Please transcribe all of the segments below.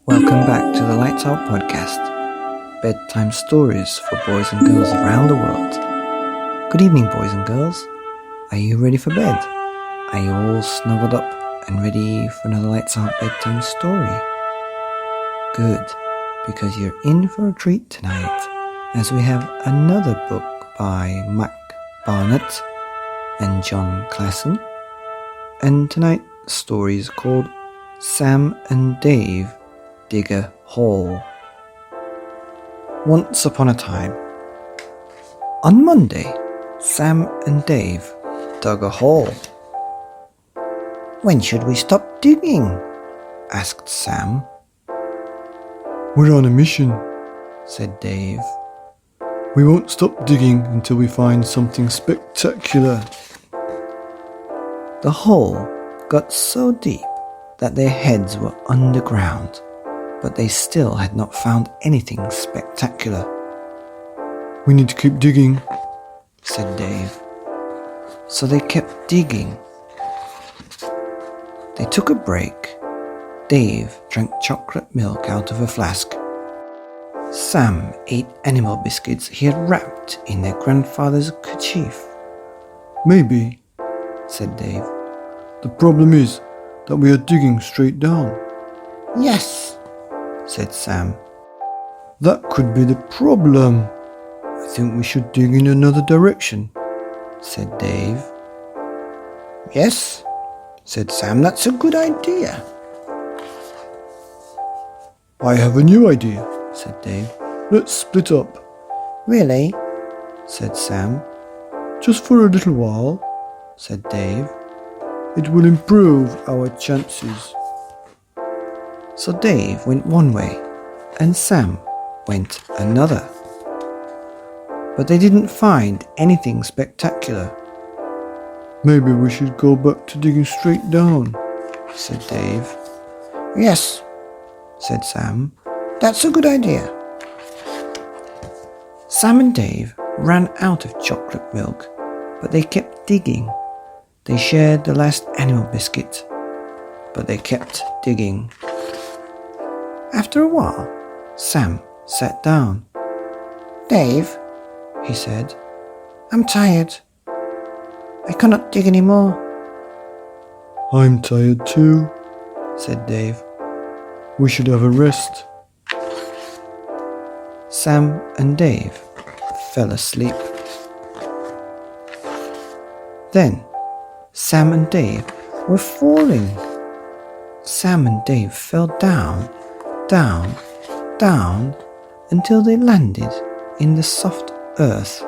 Welcome back to the Lights Out podcast, bedtime stories for boys and girls around the world. Good evening, boys and girls. Are you ready for bed? Are you all snuggled up and ready for another Lights Out bedtime story? Good, because you're in for a treat tonight, as we have another book by Barnett and John Klassen. And tonight's story is called Sam and Dave Dig a Hole. Once upon a time, on Monday, Sam and Dave dug a hole. "When should we stop digging?" asked Sam. "We're on a mission," said Dave. "We won't stop digging until we find something spectacular." The hole got so deep that their heads were underground, but they still had not found anything spectacular. "We need to keep digging," said Dave. So they kept digging. They took a break. Dave drank chocolate milk out of a flask. Sam ate animal biscuits he had wrapped in their grandfather's kerchief. "Maybe," said Dave. "the problem is that we are digging straight down." "Yes," said Sam. "That could be the problem. I think we should dig in another direction," said Dave. "Yes," said Sam, "that's a good idea." "I have a new idea," said Dave. "Let's split up." "Really?" said Sam. "Just for a little while," said Dave. "It will improve our chances." So Dave went one way and Sam went another. But they didn't find anything spectacular. "Maybe we should go back to digging straight down," said Dave. "Yes," said Sam. "That's a good idea." Sam and Dave ran out of chocolate milk, but they kept digging. They shared the last animal biscuit, but they kept digging. After a while, Sam sat down. "Dave," he said, "I'm tired. I cannot dig anymore." "I'm tired too," said Dave. "We should have a rest." Sam and Dave fell asleep. Then Sam and Dave were falling. Sam and Dave fell down, down, down, until they landed in the soft earth.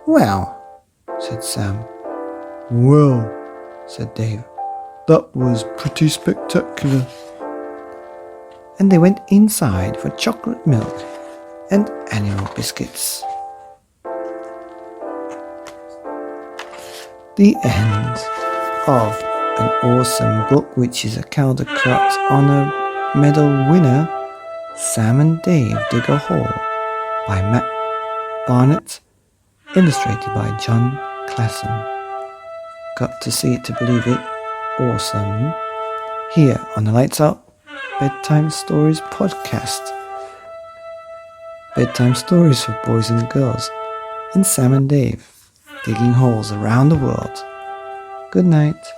"Well," said Sam. "Well," said Dave. "that was pretty spectacular." And they went inside for chocolate milk and animal biscuits. The end of an awesome book, which is a Caldecott Honor Medal winner, Sam and Dave Dig a Hole by Barnett, illustrated by John Klassen. Got to see it to believe it. Awesome. Here on the Lights Out Bedtime Stories podcast. Bedtime stories for boys and girls, and Sam and Dave digging holes around the world. Good night.